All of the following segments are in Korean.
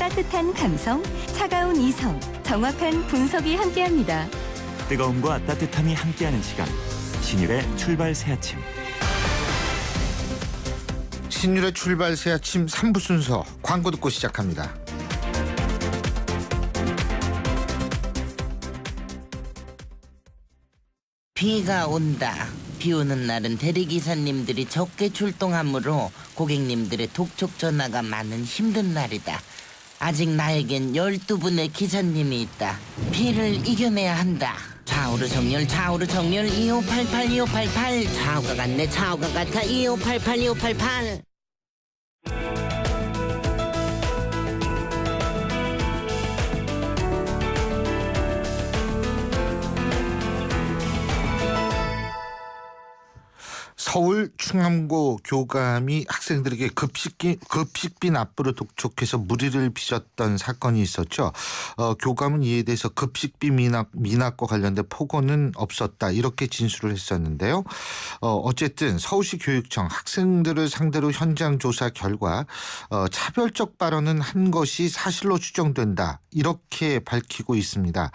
따뜻한 감성, 차가운 이성, 정확한 분석이 함께합니다. 뜨거움과 따뜻함이 함께하는 시간, 신율의 출발 새아침. 신율의 출발 새아침 3부 순서 광고 듣고 시작합니다. 비가 온다. 비 오는 날은 대리기사님들이 적게 출동하므로 고객님들의 독촉 전화가 많은 힘든 날이다. 아직 나에겐 12분의 기사님이 있다. 비를 이겨내야 한다. 좌우로 정렬, 좌우로 정렬, 2588, 2588. 좌우가 같네, 좌우가 같아, 2588, 2588. 서울 충암고 교감이 학생들에게 급식비 납부를 독촉해서 물의를 빚었던 사건이 있었죠. 교감은 이에 대해서 급식비 미납과 관련된 폭언은 없었다 이렇게 진술을 했었는데요. 어쨌든 서울시 교육청 학생들을 상대로 현장 조사 결과 차별적 발언은 한 것이 사실로 추정된다 이렇게 밝히고 있습니다.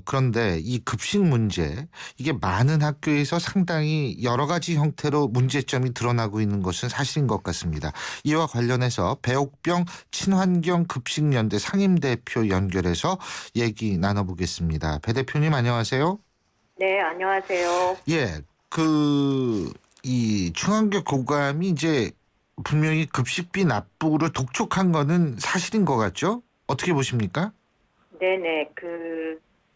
그런데 이 급식 문제 이게 많은 학교에서 상당히 여러 가지 형태로 문제점이 드러나고 있는 것은 사실인 것 같습니다. 이와 관련해서 배옥병 친환경 급식연대 상임대표 연결해서 얘기 나눠보겠습니다. 배 대표님 안녕하세요. 네, 안녕하세요. 예, 이 충암고 교감이 이제 분명히 급식비 납부를 독촉한 거는 사실인 것 같죠? 어떻게 보십니까? 네네,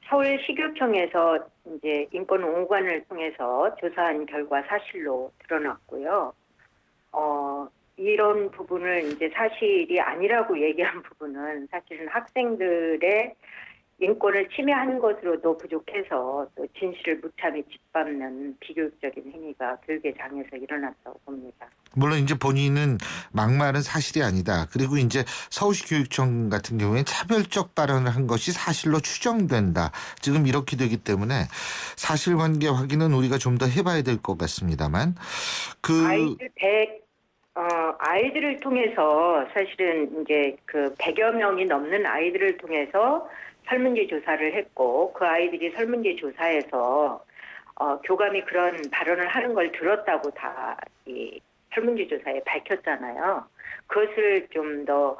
서울시교청에서 이제 인권운관을 통해서 조사한 결과 사실로 드러났고요. 이런 부분을 이제 사실이 아니라고 얘기한 부분은 사실은 학생들의 인권을 침해하는 것으로도 부족해서 또 진실을 무참히 짓밟는 비교육적인 행위가 교육의 장에서 일어났다고 봅니다. 물론 이제 본인은 막말은 사실이 아니다. 그리고 이제 서울시 교육청 같은 경우에 차별적 발언을 한 것이 사실로 추정된다. 지금 이렇게 되기 때문에 사실관계 확인은 우리가 좀 더 해봐야 될 것 같습니다만 아이들을 통해서 사실은 이제 100여 명이 넘는 아이들을 통해서 설문지 조사를 했고 그 아이들이 설문지 조사에서 교감이 그런 발언을 하는 걸 들었다고 다 이 설문지 조사에 밝혔잖아요. 그것을 좀 더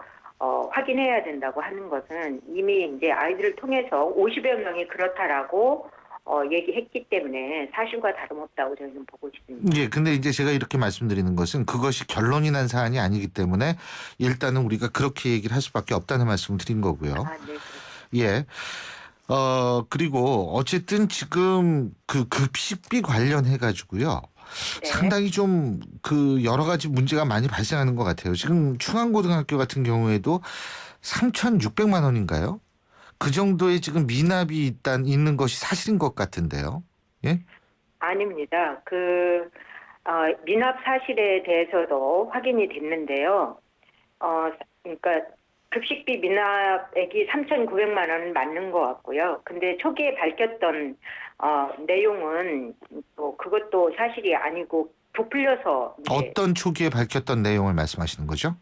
확인해야 된다고 하는 것은 이미 이제 아이들을 통해서 50여 명이 그렇다라고 얘기했기 때문에 사실과 다름없다고 저희는 보고 있습니다. 예, 근데 이제 제가 이렇게 말씀드리는 것은 그것이 결론이 난 사안이 아니기 때문에 일단은 우리가 그렇게 얘기를 할 수밖에 없다는 말씀을 드린 거고요. 아, 네. 예. 그리고 어쨌든 지금 급식비 관련해 가지고요. 네. 상당히 좀 여러 가지 문제가 많이 발생하는 것 같아요. 지금 충암고등학교 같은 경우에도 3,600만 원인가요? 그 정도의 지금 미납이 있는 것이 사실인 것 같은데요. 예? 아닙니다. 미납 사실에 대해서도 확인이 됐는데요. 그러니까 급식비 미납액이 3,900만 원은 맞는 것 같고요. 근데 초기에 밝혔던 내용은 또 그것도 사실이 아니고 부풀려서 어떤 초기에 밝혔던 내용을 말씀하시는 거죠?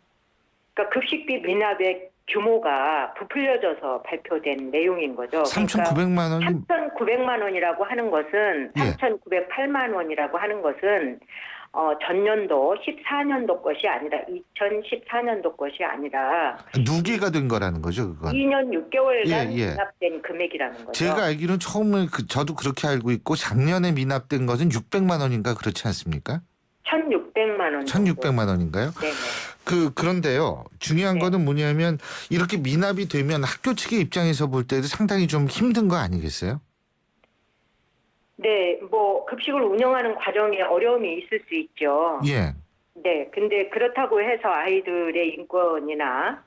그러니까 급식비 미납액 규모가 부풀려져서 발표된 내용인 거죠. 3,900만 원이 3,900만 원이라고 하는 것은 예. 3,908만 원이라고 하는 것은 전년도 14년도 것이 아니라 2014년도 것이 아니라 누계가 된 거라는 거죠, 그건. 2년 6개월간 예. 미납된 금액이라는 거죠. 제가 알기로는 처음에 저도 그렇게 알고 있고 작년에 미납된 것은 600만 원인가 그렇지 않습니까? 1,600만 원. 1,600만 원인가요? 네네. 그런데요. 중요한 네. 거는 뭐냐면 이렇게 미납이 되면 학교 측의 입장에서 볼 때도 상당히 좀 힘든 거 아니겠어요? 네, 급식을 운영하는 과정에 어려움이 있을 수 있죠. 예. 네, 근데 그렇다고 해서 아이들의 인권이나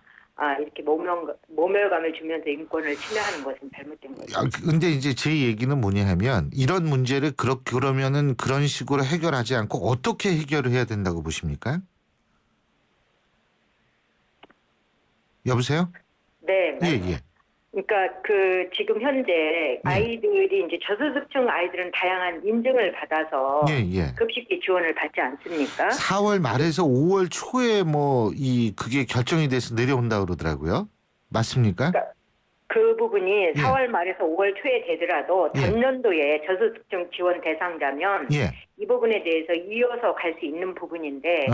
이렇게 모멸감을 주면서 인권을 침해하는 것은 잘못된 거죠. 근데 이제 제 얘기는 뭐냐 하면 이런 문제를 그러면은 그런 식으로 해결하지 않고 어떻게 해결을 해야 된다고 보십니까? 여보세요? 네, 예, 예. 그러니까 지금 현재 아이들이 이제 저소득층 아이들은 다양한 인증을 받아서 예, 예. 급식비 지원을 받지 않습니까? 4월 말에서 5월 초에 뭐 그게 결정이 돼서 내려온다 그러더라고요. 맞습니까? 그러니까 그 부분이 4월 말에서 5월 초에 되더라도 예. 전년도에 저소득층 지원 대상자면 예. 이 부분에 대해서 이어서 갈 수 있는 부분인데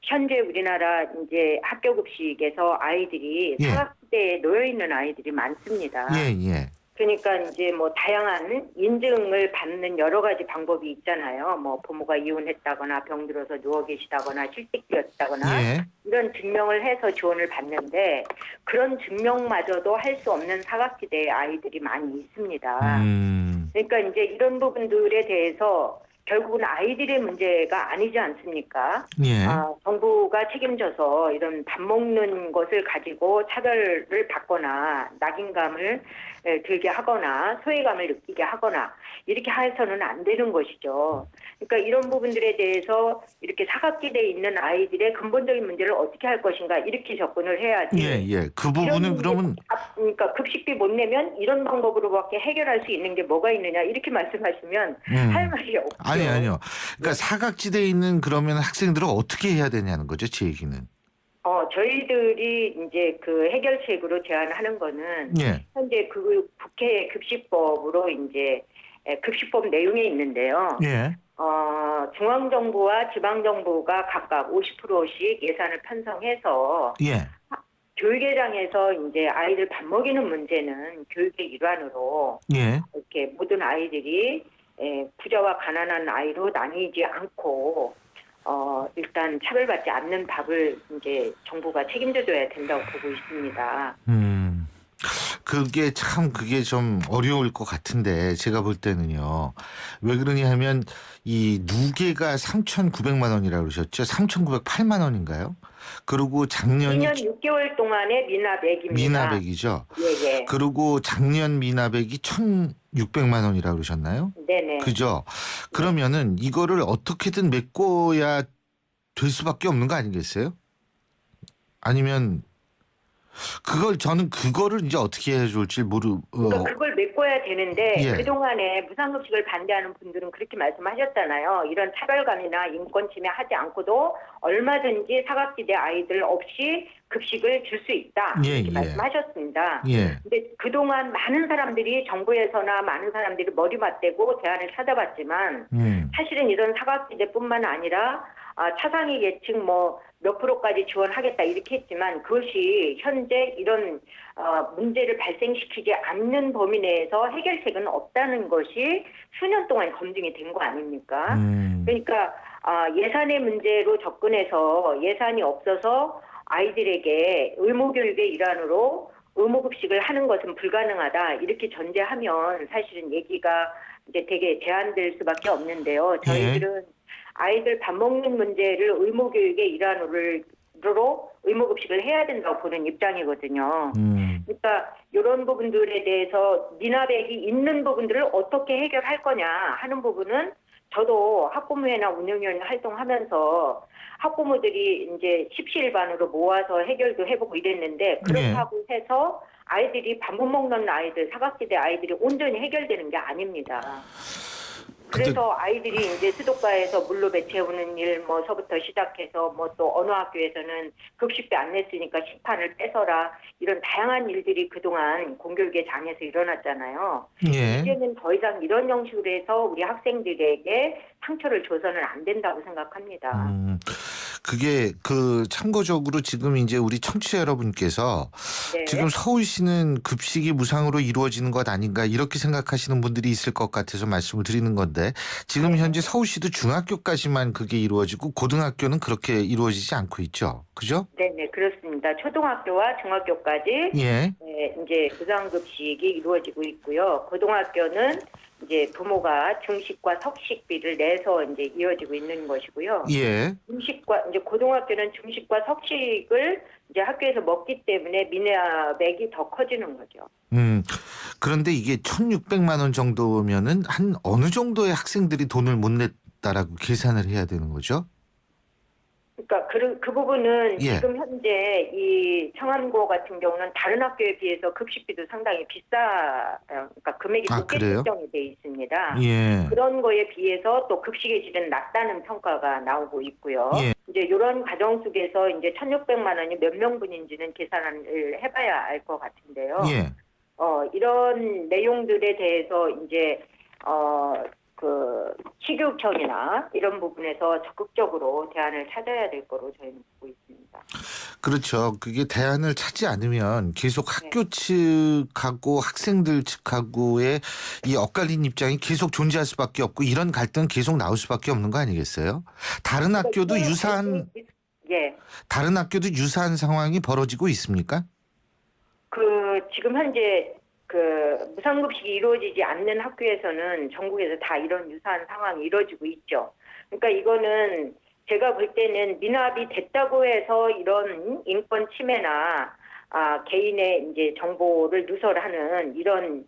현재 우리나라 이제 학교 급식에서 아이들이 예. 사각지대에 놓여 있는 아이들이 많습니다. 예, 예. 그러니까 이제 뭐 다양한 인증을 받는 여러 가지 방법이 있잖아요. 뭐 부모가 이혼했다거나 병들어서 누워 계시다거나 실직되었다거나 예. 이런 증명을 해서 지원을 받는데 그런 증명마저도 할 수 없는 사각지대의 아이들이 많이 있습니다. 그러니까 이제 이런 부분들에 대해서 결국은 아이들의 문제가 아니지 않습니까? 예. 정부가 책임져서 이런 밥 먹는 것을 가지고 차별을 받거나 낙인감을 들게 하거나 소외감을 느끼게 하거나 이렇게 해서는 안 되는 것이죠. 그러니까 이런 부분들에 대해서 이렇게 사각지대에 있는 아이들의 근본적인 문제를 어떻게 할 것인가 이렇게 접근을 해야지. 예, 예. 그 부분은 그러면 그러니까 급식비 못 내면 이런 방법으로밖에 해결할 수 있는 게 뭐가 있느냐 이렇게 말씀하시면 할 말이 없죠. 아니요. 그러니까 사각지대에 있는 그러면 학생들은 어떻게 해야 되냐는 거죠, 제 얘기는. 저희들이 이제 그 해결책으로 제안하는 거는 예. 현재 그 국회 급식법으로 이제 급식법 내용에 있는데요. 예. 중앙정부와 지방정부가 각각 50%씩 예산을 편성해서 예. 교육회장에서 이제 아이들 밥 먹이는 문제는 교육의 일환으로 예. 이렇게 모든 아이들이 부자와 가난한 아이로 나뉘지 않고 일단 차별받지 않는 밥을 이제 정부가 책임져줘야 된다고 보고 있습니다. 그게 좀 어려울 것 같은데 제가 볼 때는요. 왜 그러냐 하면 이 누계가 3,900만 원이라고 그러셨죠? 3,908만 원인가요? 그리고 작년이 2년 6개월 동안의 미납액입니다. 미납액이죠. 예. 그리고 작년 미납액이 1,600만 원이라고 그러셨나요? 네네. 그죠? 그러면은 이거를 어떻게든 메꿔야 될 수밖에 없는 거 아니겠어요? 아니면 저는 그거를 이제 어떻게 해야 좋을지 그러니까 그걸 메꿔야 되는데 예. 그동안에 무상급식을 반대하는 분들은 그렇게 말씀하셨잖아요. 이런 차별감이나 인권 침해하지 않고도 얼마든지 사각지대 아이들 없이 급식을 줄 수 있다. 예, 이렇게 예. 말씀하셨습니다. 예. 근데 그동안 많은 사람들이 정부에서나 많은 사람들이 머리 맞대고 대안을 찾아봤지만 사실은 이런 사각지대뿐만 아니라 차상위 계층 몇 프로까지 지원하겠다 이렇게 했지만 그것이 현재 이런 문제를 발생시키지 않는 범위 내에서 해결책은 없다는 것이 수년 동안 검증이 된 거 아닙니까? 그러니까 예산의 문제로 접근해서 예산이 없어서 아이들에게 의무교육의 일환으로 의무급식을 하는 것은 불가능하다 이렇게 전제하면 사실은 얘기가 이제 되게 제한될 수밖에 없는데요. 저희들은 아이들 밥 먹는 문제를 의무교육의 일환으로 의무급식을 해야 된다고 보는 입장이거든요. 그러니까 이런 부분들에 대해서 미납액이 있는 부분들을 어떻게 해결할 거냐 하는 부분은 저도 학부모회나 운영위원회 활동하면서 학부모들이 이제 십시일반으로 모아서 해결도 해보고 이랬는데 그렇다고 해서 아이들이 밥 못 먹는 아이들, 사각지대 아이들이 온전히 해결되는 게 아닙니다. 그래서 아이들이 이제 수도가에서 물로 배채우는 일서부터 시작해서 또 어느 학교에서는 급식비 안 냈으니까 식판을 뺏어라 이런 다양한 일들이 그동안 공교육의 장에서 일어났잖아요. 예. 이제는 더 이상 이런 형식으로 해서 우리 학생들에게 상처를 줘서는 안 된다고 생각합니다. 그게 참고적으로 지금 이제 우리 청취자 여러분께서 네. 지금 서울시는 급식이 무상으로 이루어지는 것 아닌가 이렇게 생각하시는 분들이 있을 것 같아서 말씀을 드리는 건데 지금 현재 서울시도 중학교까지만 그게 이루어지고 고등학교는 그렇게 이루어지지 않고 있죠. 그죠? 네, 그렇습니다. 초등학교와 중학교까지 예. 이제 무상급식이 이루어지고 있고요. 고등학교는 이제 부모가 중식과 석식비를 내서 이제 이어지고 있는 것이고요. 예. 이제 고등학교는 중식과 석식을 이제 학교에서 먹기 때문에 미납액이 더 커지는 거죠. 그런데 이게 1,600만 원 정도면은 한 어느 정도의 학생들이 돈을 못 냈다라고 계산을 해야 되는 거죠? 그러니까 그 부분은 예. 지금 현재 이 청암고 같은 경우는 다른 학교에 비해서 급식비도 상당히 그러니까 금액이 아, 높게 그래요? 책정이 돼 있습니다. 예. 그런 거에 비해서 또 급식의 질은 낮다는 평가가 나오고 있고요. 예. 이제 이런 과정 속에서 이제 1,600만 원이 몇 명분인지는 계산을 해봐야 알 것 같은데요. 예. 이런 내용들에 대해서 이제 그 시교육청이나 이런 부분에서 적극적으로 대안을 찾아야 될 거로 저희는 보고 있습니다. 그렇죠. 그게 대안을 찾지 않으면 계속 네. 학교 측하고 학생들 측하고의 이 엇갈린 입장이 계속 존재할 수밖에 없고 이런 갈등은 계속 나올 수밖에 없는 거 아니겠어요? 다른 학교도 유사한 예. 다른 학교도 유사한 상황이 벌어지고 있습니까? 지금 현재 무상급식이 이루어지지 않는 학교에서는 전국에서 다 이런 유사한 상황이 이루어지고 있죠. 그러니까 이거는 제가 볼 때는 미납이 됐다고 해서 이런 인권 침해나 개인의 이제 정보를 누설하는 이런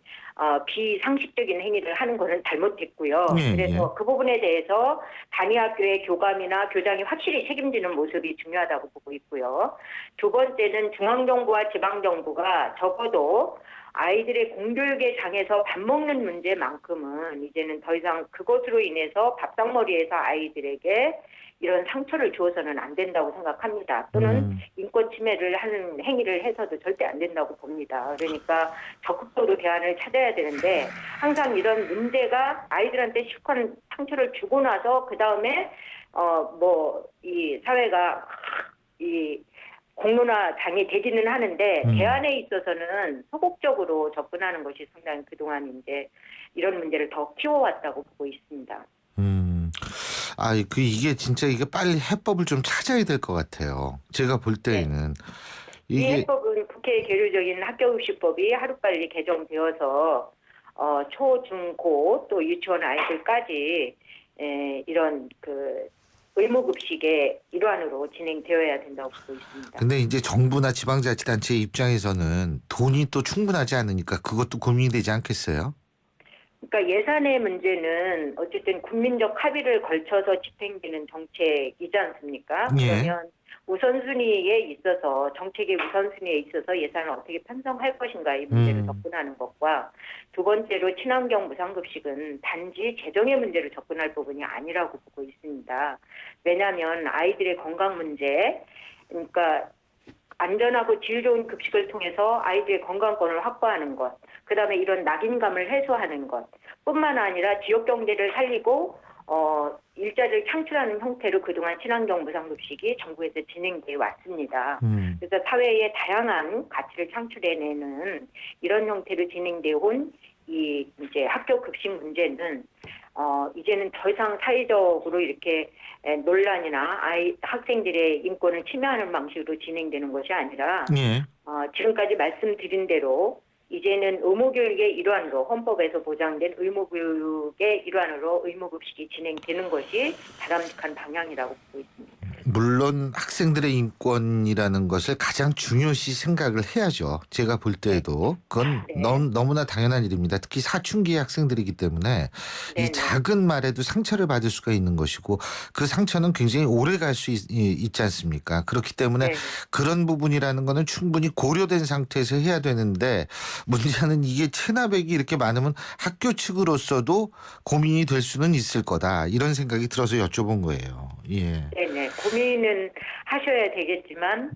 비상식적인 행위를 하는 것은 잘못됐고요. 예, 그래서 그 부분에 대해서 단위 학교의 교감이나 교장이 확실히 책임지는 모습이 중요하다고 보고 있고요. 두 번째는 중앙정부와 지방정부가 적어도 아이들의 공교육의 장에서 밥 먹는 문제만큼은 이제는 더 이상 그것으로 인해서 밥상머리에서 아이들에게 이런 상처를 주어서는 안 된다고 생각합니다. 또는 인권 침해를 하는 행위를 해서도 절대 안 된다고 봅니다. 그러니까 적극적으로 대안을 찾아야 되는데 항상 이런 문제가 아이들한테 실컷 상처를 주고 나서 그 다음에 이 사회가 이 공론화장이 되지는 하는데 대안에 있어서는 소극적으로 접근하는 것이 상당히 그동안 이제 이런 문제를 더 키워왔다고 보고 있습니다. 이게 진짜 이게 빨리 해법을 좀 찾아야 될 것 같아요. 제가 볼 때에는 이 이게 해법은 국회 계류적인 학교급식법이 하루빨리 개정되어서 초, 중, 고 또 유치원 아이들까지 이런 의무급식의 일환으로 진행되어야 된다고 보고 있습니다. 근데 이제 정부나 지방자치단체 입장에서는 돈이 또 충분하지 않으니까 그것도 고민이 되지 않겠어요? 그러니까 예산의 문제는 어쨌든 국민적 합의를 걸쳐서 집행되는 정책이지 않습니까? 예. 그러면 우선순위에 있어서 정책의 우선순위에 있어서 예산을 어떻게 편성할 것인가 이 문제를 접근하는 것과 두 번째로 친환경 무상급식은 단지 재정의 문제로 접근할 부분이 아니라고 보고 있습니다. 왜냐하면 아이들의 건강 문제, 그러니까 안전하고 질 좋은 급식을 통해서 아이들의 건강권을 확보하는 것, 그다음에 이런 낙인감을 해소하는 것 뿐만 아니라 지역 경제를 살리고 일자리를 창출하는 형태로 그동안 친환경 무상급식이 정부에서 진행되어 왔습니다. 그래서 사회의 다양한 가치를 창출해내는 이런 형태로 진행되어 온 이 이제 학교 급식 문제는 이제는 더 이상 사회적으로 이렇게 논란이나 학생들의 인권을 침해하는 방식으로 진행되는 것이 아니라 예. 지금까지 말씀드린 대로 이제는 의무교육의 일환으로 헌법에서 보장된 의무교육의 일환으로 의무급식이 진행되는 것이 바람직한 방향이라고 보고 있습니다. 물론 학생들의 인권이라는 것을 가장 중요시 생각을 해야죠. 제가 볼 때에도 그건 네. 너무나 당연한 일입니다. 특히 사춘기의 학생들이기 때문에 네네. 이 작은 말에도 상처를 받을 수가 있는 것이고 그 상처는 굉장히 오래 갈 수 있지 않습니까? 그렇기 때문에 네네. 그런 부분이라는 거는 충분히 고려된 상태에서 해야 되는데 문제는 이게 체납액이 이렇게 많으면 학교 측으로서도 고민이 될 수는 있을 거다. 이런 생각이 들어서 여쭤본 거예요. 예. 네네. 고민은 하셔야 되겠지만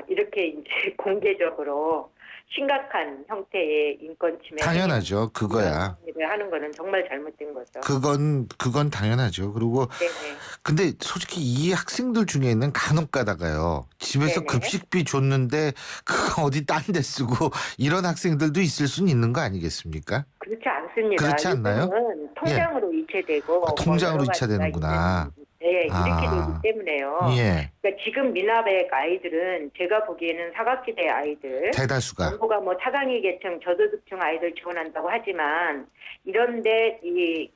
이렇게 이제 공개적으로 심각한 형태의 인권 침해 당연하죠. 그거야. 를 하는 거는 정말 잘못된 거죠. 그건 당연하죠. 그리고 네네. 근데 솔직히 이 학생들 중에는 간혹 가다가요. 집에서 네네. 급식비 줬는데 그거 어디 딴 데 쓰고 이런 학생들도 있을 수는 있는 거 아니겠습니까? 그렇지 않습니다. 그렇지 않나요? 요즘은 통장으로 이체되고 통장으로 여러 가지가 이체되는구나. 네, 이렇게 아. 되기 때문에요. 예. 그러니까 지금 미납액 아이들은 제가 보기에는 사각지대 아이들, 대다수가. 정부가 뭐 차상위 계층, 저소득층 아이들 지원한다고 하지만 이런데 이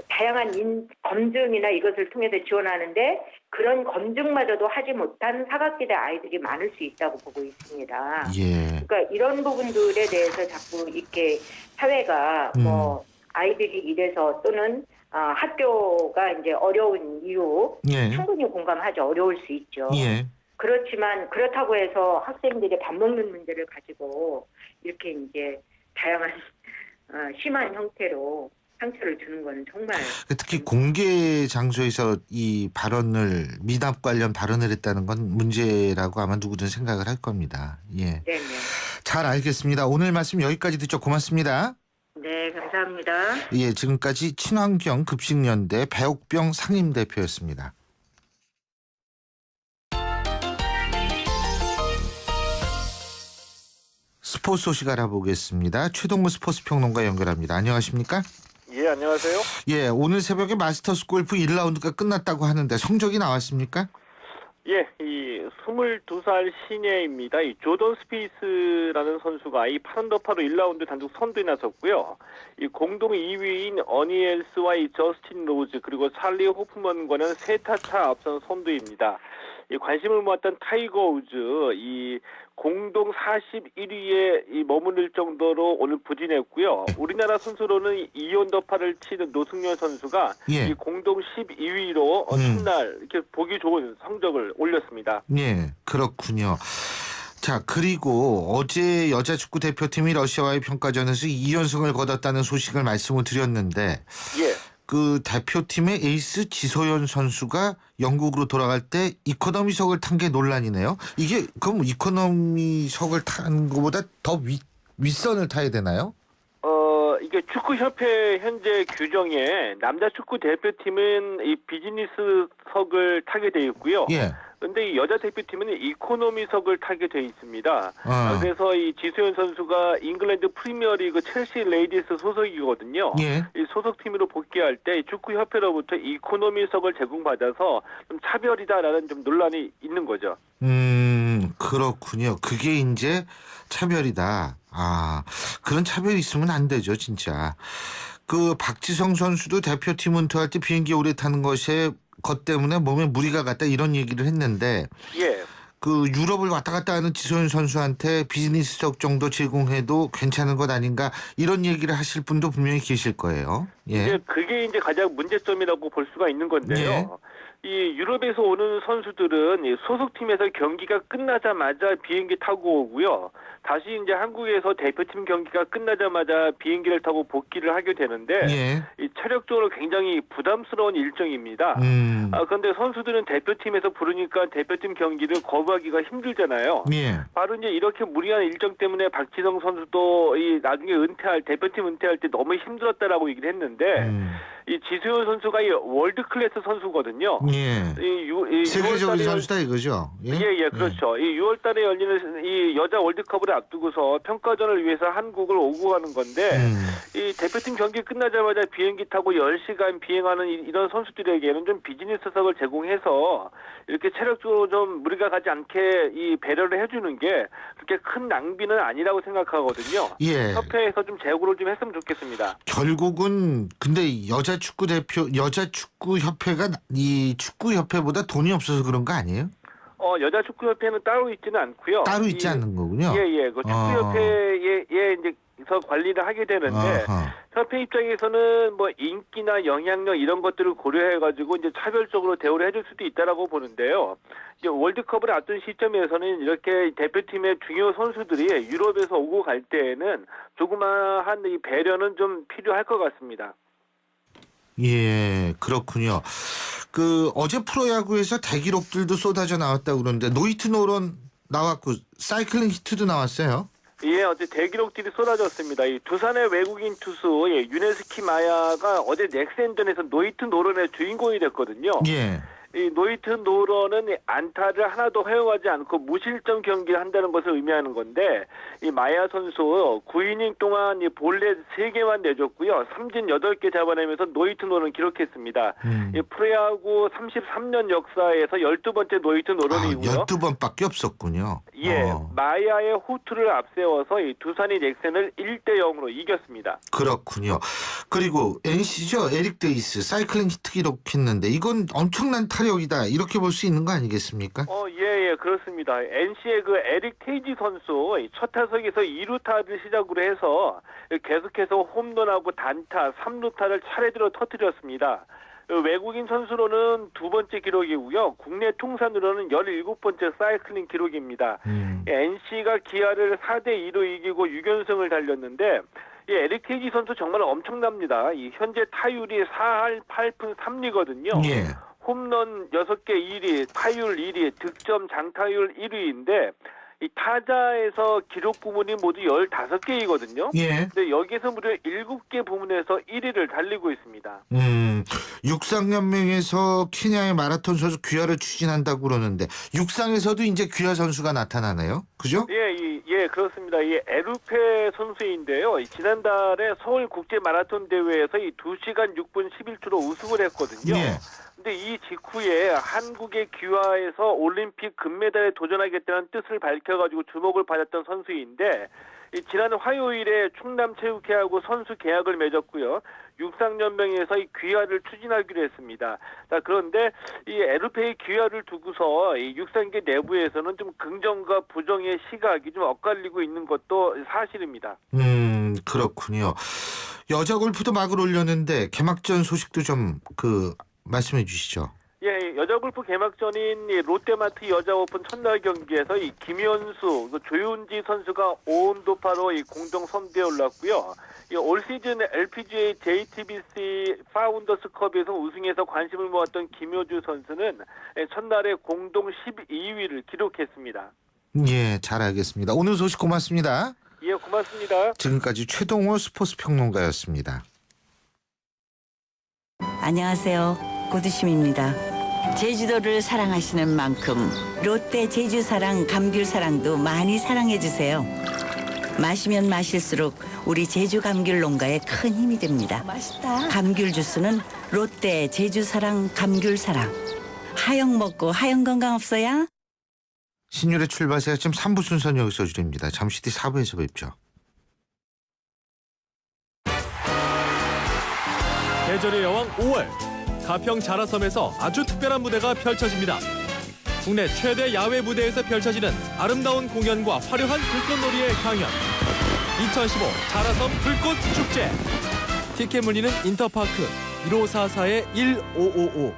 다양한 검증이나 이것을 통해서 지원하는데 그런 검증마저도 하지 못한 사각지대 아이들이 많을 수 있다고 보고 있습니다. 예. 그러니까 이런 부분들에 대해서 자꾸 이렇게 사회가 뭐 아이들이 이래서 또는 학교가 이제 어려운 이유 예. 충분히 공감하죠. 어려울 수 있죠. 예. 그렇지만 그렇다고 해서 학생들이 밥 먹는 문제를 가지고 이렇게 이제 다양한 심한 형태로 상처를 주는 거는 정말 특히 공개 장소에서 이 발언을 미납 관련 발언을 했다는 건 문제라고 아마 누구든 생각을 할 겁니다. 예. 네네. 잘 알겠습니다. 오늘 말씀 여기까지 듣죠. 고맙습니다. 네, 감사합니다. 예, 지금까지 친환경 급식연대 배옥병 상임대표였습니다. 스포츠 소식 알아보겠습니다. 최동무 스포츠 평론가 연결합니다. 안녕하십니까? 예, 안녕하세요. 예, 오늘 새벽에 마스터스 골프 1라운드가 끝났다고 하는데 성적이 나왔습니까? 예, 이 22살 시니어입니다. 이 조던 스피스라는 선수가 이 8언더파로 1라운드 단독 선두에 나섰고요. 이 공동 2위인 어니엘스와 이 저스틴 로즈 그리고 찰리 호프먼과는 세 타 차 앞선 선두입니다. 이 관심을 모았던 타이거 우즈 이 공동 41위에 머무를 정도로 오늘 부진했고요. 우리나라 선수로는 2언더파를 치는 노승열 선수가 예. 이 공동 12위로 첫날 이렇게 보기 좋은 성적을 올렸습니다. 예, 그렇군요. 자, 그리고 어제 여자 축구 대표팀이 러시아와의 평가전에서 2연승을 거뒀다는 소식을 말씀을 드렸는데 예. 그 대표팀의 에이스 지소연 선수가 영국으로 돌아갈 때 이코노미석을 탄 게 논란이네요. 이게 그럼 이코노미석을 탄 것보다 더 윗선을 타야 되나요? 이게 축구협회 현재 규정에 남자 축구 대표팀은 이 비즈니스석을 타게 돼 있고요. 예. 근데 이 여자 대표팀은 이코노미석을 타게 돼 있습니다. 그래서 이 지소연 선수가 잉글랜드 프리미어리그 첼시 레이디스 소속이거든요. 예. 이 소속팀으로 복귀할 때 축구협회로부터 이코노미석을 제공받아서 좀 차별이다라는 좀 논란이 있는 거죠. 그렇군요. 그게 이제 차별이다. 그런 차별이 있으면 안 되죠, 진짜. 그 박지성 선수도 대표팀 은퇴할 때 비행기 오래 타는 것 때문에 몸에 무리가 갔다 이런 얘기를 했는데 예. 그 유럽을 왔다 갔다 하는 지소연 선수한테 비즈니스석 정도 제공해도 괜찮은 것 아닌가 이런 얘기를 하실 분도 분명히 계실 거예요. 예. 이제 그게 이제 가장 문제점이라고 볼 수가 있는 건데요. 예. 이 유럽에서 오는 선수들은 이 소속팀에서 경기가 끝나자마자 비행기 타고 오고요. 다시 이제 한국에서 대표팀 경기가 끝나자마자 비행기를 타고 복귀를 하게 되는데 예. 이 체력적으로 굉장히 부담스러운 일정입니다. 그런데 선수들은 대표팀에서 부르니까 대표팀 경기를 거부하기가 힘들잖아요. 예. 바로 이제 이렇게 무리한 일정 때문에 박지성 선수도 이 나중에 대표팀 은퇴할 때 너무 힘들었다라고 얘기를 했는데 이 지소연 선수가 이 월드 클래스 선수거든요. 예. 세계적인 선수다 이거죠. 예, 그렇죠. 이 6월달에 열리는 이 여자 월드컵을 앞두고서 평가전을 위해서 한국을 오고 가는 건데 이 대표팀 경기 끝나자마자 비행기 타고 10시간 비행하는 이런 선수들에게는 좀 비즈니스석을 제공해서 이렇게 체력적으로 좀 무리가 가지 않게 이 배려를 해주는 게 그렇게 큰 낭비는 아니라고 생각하거든요. 예. 협회에서 좀 재고를 좀 했으면 좋겠습니다. 결국은 근데 여자 축구 협회가 이 축구 협회보다 돈이 없어서 그런 거 아니에요? 여자 축구협회는 따로 있지는 않고요. 따로 있지 않는 거군요. 예. 그 축구협회에 이제서 관리를 하게 되는데 협회 입장에서는 뭐 인기나 영향력 이런 것들을 고려해가지고 이제 차별적으로 대우를 해줄 수도 있다라고 보는데요. 이제 월드컵을 앞둔 시점에서는 이렇게 대표팀의 중요 선수들이 유럽에서 오고 갈 때에는 조그마한 이 배려는 좀 필요할 것 같습니다. 예, 그렇군요. 그 어제 프로야구에서 대기록들도 쏟아져 나왔다고 그러는데 노히트 노런 나왔고 사이클링 히트도 나왔어요. 예, 어제 대기록들이 쏟아졌습니다. 이 두산의 외국인 투수 유네스키 마야가 어제 넥센전에서 노히트 노런의 주인공이 됐거든요. 예. 이 노히트 노런은 안타를 하나도 허용하지 않고 무실점 경기를 한다는 것을 의미하는 건데 이 마야 선수 9이닝 동안 이 볼넷 3개만 내줬고요. 삼진 8개 잡아내면서 노히트 노런 기록했습니다. 이 프로야구 33년 역사에서 12번째 노히트 노런이고요. 12번밖에 없었군요. 예, 마야의 호투를 앞세워서 이 두산이 넥센을 1대0으로 이겼습니다. 그렇군요. 그리고 NC죠. 에릭 데이스 사이클링 히트 기록했는데 이건 엄청난 타력이다 이렇게 볼 수 있는 거 아니겠습니까? 예, 그렇습니다. NC의 그 에릭 테이지 선수 첫 타석에서 2루타를 시작으로 해서 계속해서 홈런하고 단타, 3루타를 차례대로 터뜨렸습니다. 외국인 선수로는 두 번째 기록이고요. 국내 통산으로는 17번째 사이클링 기록입니다. NC가 기아를 4대2로 이기고 6연승을 달렸는데 이 에릭 테이지 선수 정말 엄청납니다. 이 현재 타율이 4할 8푼 3리거든요. 예. 홈런 6개 1위, 타율 1위, 득점 장타율 1위인데 이 타자에서 기록 부문이 모두 15개이거든요. 예. 근데 여기서 무려 7개 부문에서 1위를 달리고 있습니다. 육상연맹에서 케냐의 마라톤 선수 귀화를 추진한다고 그러는데 육상에서도 이제 귀화 선수가 나타나네요. 그죠? 예, 그렇습니다. 이 에루페 선수인데요. 지난달에 서울 국제 마라톤 대회에서 이 2시간 6분 11초로 우승을 했거든요. 예. 근데 이 직후에 한국의 귀화에서 올림픽 금메달에 도전하겠다는 뜻을 밝혀가지고 주목을 받았던 선수인데 지난 화요일에 충남체육회하고 선수 계약을 맺었고요. 육상연맹에서 이 귀화를 추진하기로 했습니다. 자, 그런데 이 에르페이 귀화를 두고서 이 육상계 내부에서는 좀 긍정과 부정의 시각이 좀 엇갈리고 있는 것도 사실입니다. 그렇군요. 여자 골프도 막을 올렸는데 개막전 소식도 좀 말씀해 주시죠. 예, 여자 골프 개막전인 롯데마트 여자 오픈 첫날 경기에서 이 김현수, 조윤지 선수가 5온도파로 이 공동 선두에 올랐고요. 이 올 시즌 LPGA JTBC 파운더스컵에서 우승해서 관심을 모았던 김효주 선수는 첫날에 공동 12위를 기록했습니다. 예, 잘 알겠습니다. 오늘 소식 고맙습니다. 예, 고맙습니다. 지금까지 최동호 스포츠 평론가였습니다. 안녕하세요. 고두심입니다. 제주도를 사랑하시는 만큼 롯데 제주사랑 감귤사랑도 많이 사랑해주세요. 마시면 마실수록 우리 제주 감귤 농가에 큰 힘이 됩니다. 맛있다. 감귤 주스는 롯데 제주사랑 감귤사랑. 하영 먹고 하영 건강 없어야? 신율의 출발세 지금 3부 순서는 여기서 줄입니다. 잠시 뒤 4부에서 뵙죠. 계절의 여왕 5월 가평 자라섬에서 아주 특별한 무대가 펼쳐집니다. 국내 최대 야외 무대에서 펼쳐지는 아름다운 공연과 화려한 불꽃놀이의 강연 2015 자라섬 불꽃축제 티켓 문의는 인터파크 1544-1555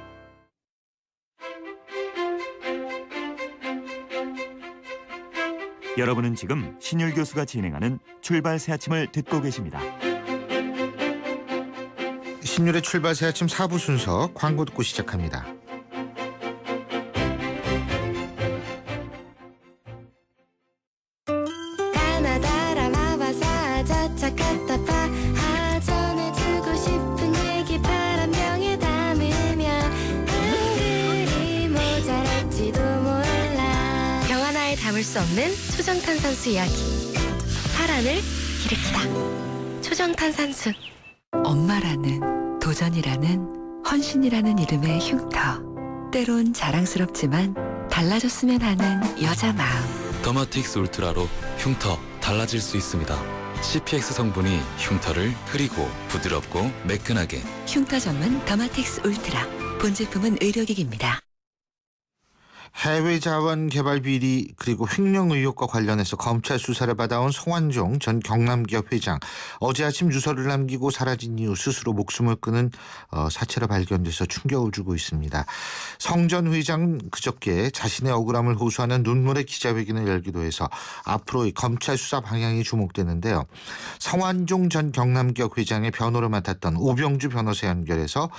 여러분은 지금 신율 교수가 진행하는 출발 새 아침을 듣고 계십니다. 신율의 출발새 아침 4부 순서 광고 듣고 시작합니다. 가나다라 마바사 자차카타파 전해주고 싶은 얘기 바람병에 담으면 한글이 모자랄지도 몰라 병 하나에 담을 수 없는 초정탄산수 이야기 파란을 일으키다 초정탄산수 엄마라는 도전이라는 헌신이라는 이름의 흉터. 때론 자랑스럽지만 달라졌으면 하는 여자 마음. 더마틱스 울트라로 흉터 달라질 수 있습니다. CPX 성분이 흉터를 흐리고 부드럽고 매끈하게. 흉터 전문 더마틱스 울트라. 본 제품은 의료기기입니다. 해외 자원 개발 비리 그리고 횡령 의혹과 관련해서 검찰 수사를 받아온 성완종 전 경남기업 회장 어제 아침 유서를 남기고 사라진 이후 스스로 목숨을 끊은 사체로 발견돼서 충격을 주고 있습니다. 성 전 회장은 그저께 자신의 억울함을 호소하는 눈물의 기자회견을 열기도 해서 앞으로의 검찰 수사 방향이 주목되는데요. 성완종 전 경남기업 회장의 변호를 맡았던 오병주 변호사 연결해서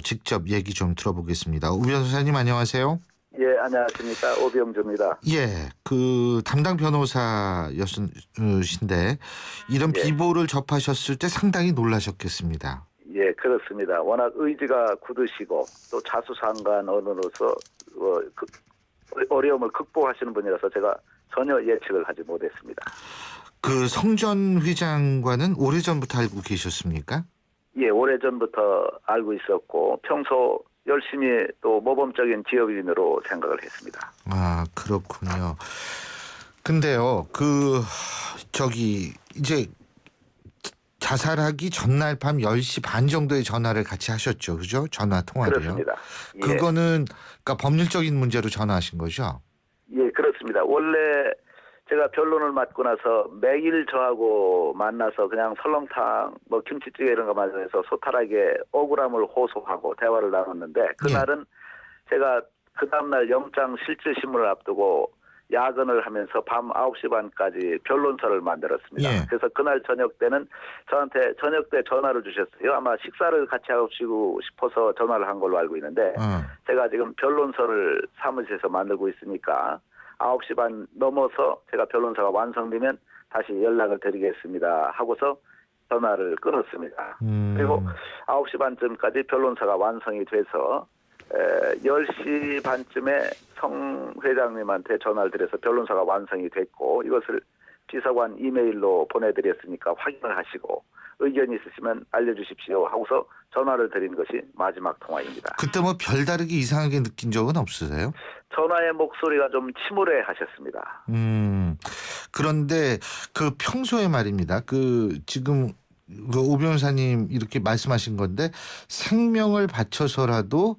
직접 얘기 좀 들어보겠습니다. 오 변호사님 안녕하세요. 예, 안녕하십니까. 오병주입니다. 예, 담당 변호사였신데 이런 예. 비보를 접하셨을 때 상당히 놀라셨겠습니다. 예, 그렇습니다. 워낙 의지가 굳으시고 또 자수상관원으로서 어려움을 극복하시는 분이라서 제가 전혀 예측을 하지 못했습니다. 성 전 회장과는 오래전부터 알고 계셨습니까? 예, 오래전부터 알고 있었고 평소 열심히 또 모범적인 기업인으로 생각을 했습니다. 아, 그렇군요. 근데요, 이제 자살하기 전날 밤 10시 반 정도에 전화를 같이 하셨죠. 그죠? 전화 통화를요. 그렇습니다. 예. 그거는 그러니까 법률적인 문제로 전화하신 거죠? 예, 그렇습니다. 원래 제가 변론을 맡고 나서 매일 저하고 만나서 그냥 설렁탕, 뭐 김치찌개 이런 거 마련해서 소탈하게 억울함을 호소하고 대화를 나눴는데 그날은 제가 그 다음날 영장 실질 심문을 앞두고 야근을 하면서 밤 9시 반까지 변론서를 만들었습니다. 예. 그래서 그날 저녁 때는 저한테 저녁 때 전화를 주셨어요. 아마 식사를 같이 하시고 싶어서 전화를 한 걸로 알고 있는데 제가 지금 변론서를 사무실에서 만들고 있으니까 9시 반 넘어서 제가 변론서가 완성되면 다시 연락을 드리겠습니다 하고서 전화를 끊었습니다. 그리고 9시 반쯤까지 변론서가 완성이 돼서 10시 반쯤에 성 회장님한테 전화를 드려서 변론서가 완성이 됐고 이것을 비서관 이메일로 보내드렸으니까 확인을 하시고 의견이 있으시면 알려주십시오 하고서 전화를 드린 것이 마지막 통화입니다. 그때 뭐 별다르게 이상하게 느낀 적은 없으세요? 전화의 목소리가 좀 침울해 하셨습니다. 그런데 그 평소에 말입니다. 그 지금 오 변호사님 이렇게 말씀하신 건데 생명을 바쳐서라도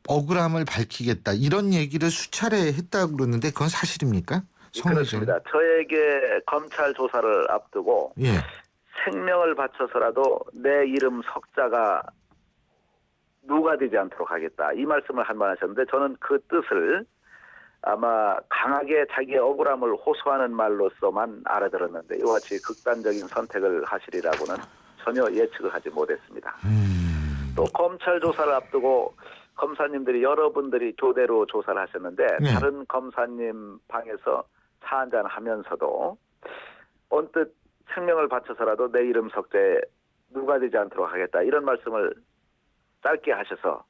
억울함을 밝히겠다 이런 얘기를 수차례 했다고 그러는데 그건 사실입니까? 그렇습니다. 저에게 검찰 조사를 앞두고 예. 생명을 바쳐서라도 내 이름 석자가 누가 되지 않도록 하겠다. 이 말씀을 한 번 하셨는데 저는 그 뜻을 아마 강하게 자기의 억울함을 호소하는 말로서만 알아들었는데 이와 같이 극단적인 선택을 하시리라고는 전혀 예측을 하지 못했습니다. 또 검찰 조사를 앞두고 검사님들이 여러분들이 교대로 조사를 하셨는데 다른 검사님 방에서 차 한잔 하면서도 언뜻 생명을 바쳐서라도 내 이름 석자에 누가 되지 않도록 하겠다 이런 말씀을 짧게 하셔서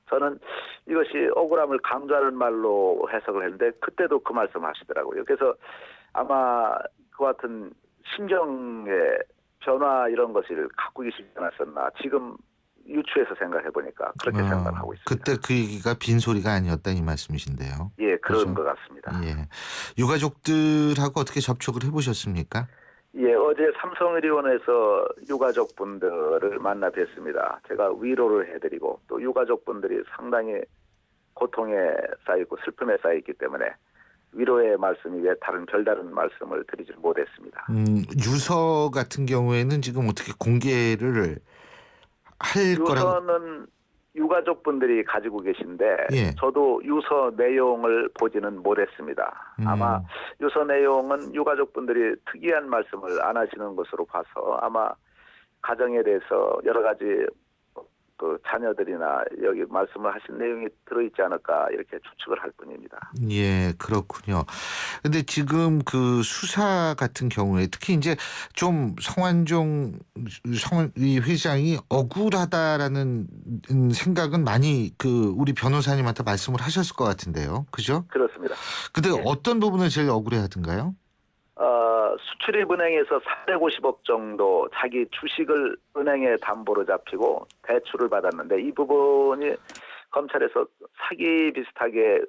저는 이것이 억울함을 강조하는 말로 해석을 했는데 그때도 그 말씀을 하시더라고요. 그래서 아마 그와 같은 심정의 변화 이런 것을 갖고 계시지 않았었나 지금 유추해서 생각해 보니까 그렇게 생각을 하고 있습니다. 그때 그 얘기가 빈소리가 아니었다 이 말씀이신데요. 예, 그런 그렇죠? 것 같습니다. 예. 유가족들하고 어떻게 접촉을 해보셨습니까? 예, 어제 삼성의료원에서 유가족분들을 만나 뵀습니다. 제가 위로를 해드리고 또 유가족분들이 상당히 고통에 쌓이고 슬픔에 쌓이기 때문에 위로의 말씀 이외에 다른 별다른 말씀을 드리지 못했습니다. 유서 같은 경우에는 지금 어떻게 공개를 할 거라고? 유서는 유가족분들이 가지고 계신데 예. 저도 유서 내용을 보지는 못했습니다. 아마 유서 내용은 유가족분들이 특이한 말씀을 안 하시는 것으로 봐서 아마 가정에 대해서 여러 가지 그 자녀들이나 여기 말씀을 하신 내용이 들어있지 않을까 이렇게 추측을 할 뿐입니다. 예, 그렇군요. 근데 지금 그 수사 같은 경우에 특히 이제 좀 성완종 이 회장이 억울하다라는 생각은 많이 그 우리 변호사님한테 말씀을 하셨을 것 같은데요. 그죠? 그렇습니다. 근데 어떤 부분을 제일 억울해 하던가요? 수출입은행에서 450억 정도 자기 주식을 은행에 담보로 잡히고 대출을 받았는데 이 부분이 검찰에서 사기 비슷하게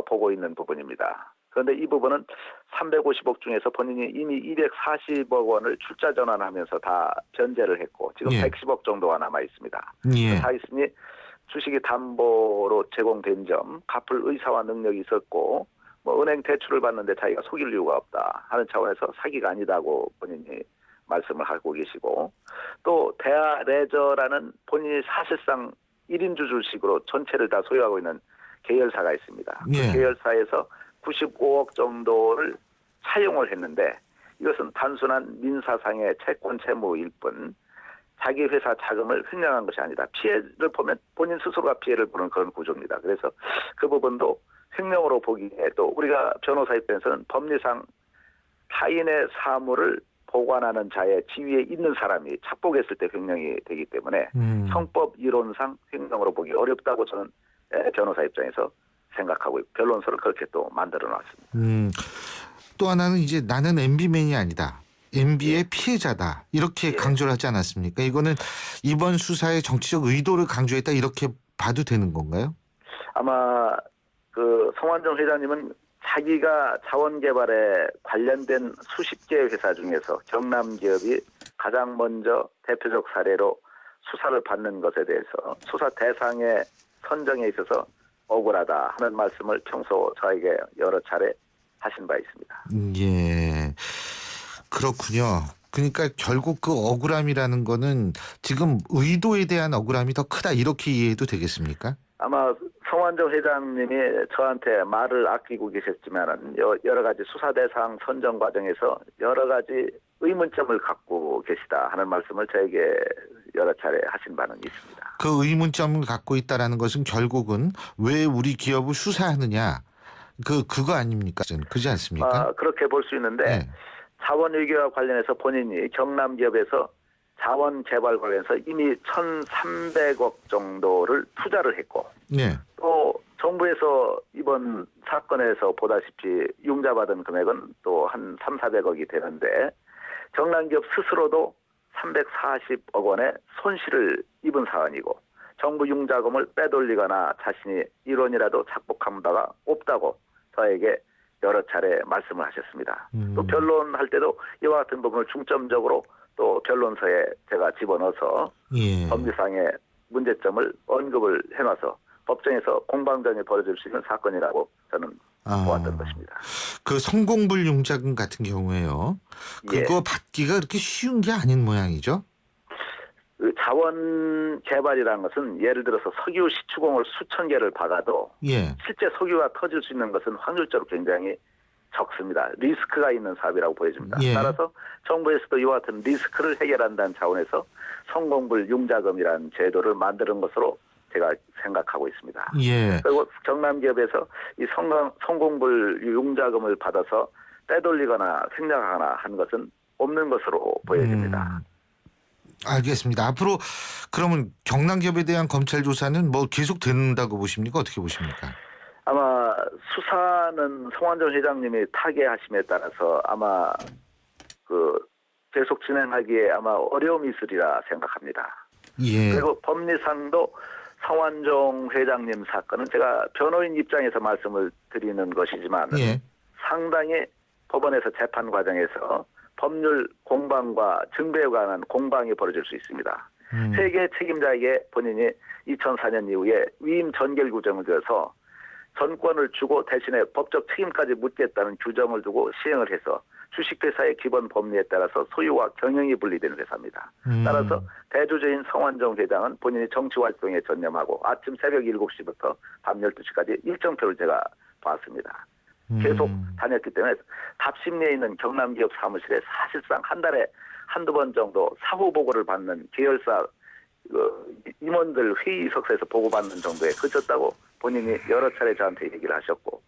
보고 있는 부분입니다. 그런데 이 부분은 350억 중에서 본인이 이미 240억 원을 출자 전환하면서 다 변제를 했고 지금 110억 정도가 남아 있습니다. 다 있으니 주식이 담보로 제공된 점, 갚을 의사와 능력이 있었고 은행 대출을 받는데 자기가 속일 이유가 없다 하는 차원에서 사기가 아니다고 본인이 말씀을 하고 계시고 또 대하레저라는 본인이 사실상 1인주 주식으로 전체를 다 소유하고 있는 계열사가 있습니다. 그 계열사에서 95억 정도를 차용을 했는데 이것은 단순한 민사상의 채권 채무일 뿐 자기 회사 자금을 횡령한 것이 아니다. 피해를 보면 본인 스스로가 피해를 보는 그런 구조입니다. 그래서 그 부분도 횡령으로 보기에 또 우리가 변호사 입장에서는 법리상 타인의 사물을 보관하는 자의 지위에 있는 사람이 착복했을 때 횡령이 되기 때문에 형법 이론상 횡령으로 보기 어렵다고 저는 변호사 입장에서 생각하고 변론서를 그렇게 또 만들어 놨습니다. 또 하나는 이제 나는 MB맨이 아니다. MB의 피해자다. 이렇게 강조를 하지 않았습니까? 이거는 이번 수사의 정치적 의도를 강조했다 이렇게 봐도 되는 건가요? 아마 그 성완종 회장님은 자기가 자원개발에 관련된 수십 개의 회사 중에서 경남 기업이 가장 먼저 대표적 사례로 수사를 받는 것에 대해서 수사 대상의 선정에 있어서 억울하다 하는 말씀을 평소 저에게 여러 차례 하신 바 있습니다. 예. 그렇군요. 그러니까 결국 그 억울함이라는 거는 지금 의도에 대한 억울함이 더 크다 이렇게 이해해도 되겠습니까? 아마 성완종 회장님이 저한테 말을 아끼고 계셨지만 여러 가지 수사 대상 선정 과정에서 여러 가지 의문점을 갖고 계시다 하는 말씀을 저에게 여러 차례 하신 바는 있습니다. 그 의문점을 갖고 있다라는 것은 결국은 왜 우리 기업을 수사하느냐 그거 아닙니까? 그렇지 않습니까? 그렇게 볼 수 있는데 네. 자원위기와 관련해서 본인이 경남기업에서 자원 개발 관련해서 이미 1,300억 정도를 투자를 했고 네. 또 정부에서 이번 사건에서 보다시피 융자받은 금액은 또 한 3,400억이 되는데 경남기업 스스로도 340억 원의 손실을 입은 사안이고 정부 융자금을 빼돌리거나 자신이 1원이라도 착복한 바가 없다고 저에게 여러 차례 말씀을 하셨습니다. 또 변론할 때도 이와 같은 부분을 중점적으로 또 변론서에 제가 집어넣어서 예. 법리상의 문제점을 언급을 해놔서 법정에서 공방전이 벌어질 수 있는 사건이라고 저는 보았던 것입니다. 그 성공불 융자금 같은 경우에요. 그거 예. 받기가 그렇게 쉬운 게 아닌 모양이죠? 그 자원 개발이라는 것은 예를 들어서 석유 시추공을 수천 개를 박아도 예. 실제 석유가 터질 수 있는 것은 확률적으로 굉장히 적습니다. 리스크가 있는 사업이라고 보여집니다. 예. 따라서 정부에서도 이와 같은 리스크를 해결한다는 차원에서 성공불 융자금이라는 제도를 만드는 것으로 제가 생각하고 있습니다. 예. 그리고 경남기업에서 이 성공불 융자금을 받아서 빼돌리거나 생략하거나 한 것은 없는 것으로 보여집니다. 알겠습니다. 앞으로 그러면 경남기업에 대한 검찰 조사는 뭐 계속 된다고 보십니까? 어떻게 보십니까? 아마 수사는 성완종 회장님이 타계하심에 따라서 아마 그 계속 진행하기에 아마 어려움이 있으리라 생각합니다. 예. 그리고 법리상도 성완종 회장님 사건은 제가 변호인 입장에서 말씀을 드리는 것이지만 예. 상당히 법원에서 재판 과정에서 법률 공방과 증거에 관한 공방이 벌어질 수 있습니다. 세계 책임자에게 본인이 2004년 이후에 위임 전결 규정을 들어서 전권을 주고 대신에 법적 책임까지 묻겠다는 규정을 두고 시행을 해서 주식회사의 기본 법리에 따라서 소유와 경영이 분리되는 회사입니다. 따라서 대주주인 성완종 회장은 본인이 정치활동에 전념하고 아침 새벽 7시부터 밤 12시까지 일정표를 제가 봤습니다. 계속 다녔기 때문에 답심리에 있는 경남기업 사무실에 사실상 한 달에 한두 번 정도 사후 보고를 받는 계열사 임원들 회의석에서 보고받는 정도에 그쳤다고 본인이 여러 차례 저한테 얘기를 하셨고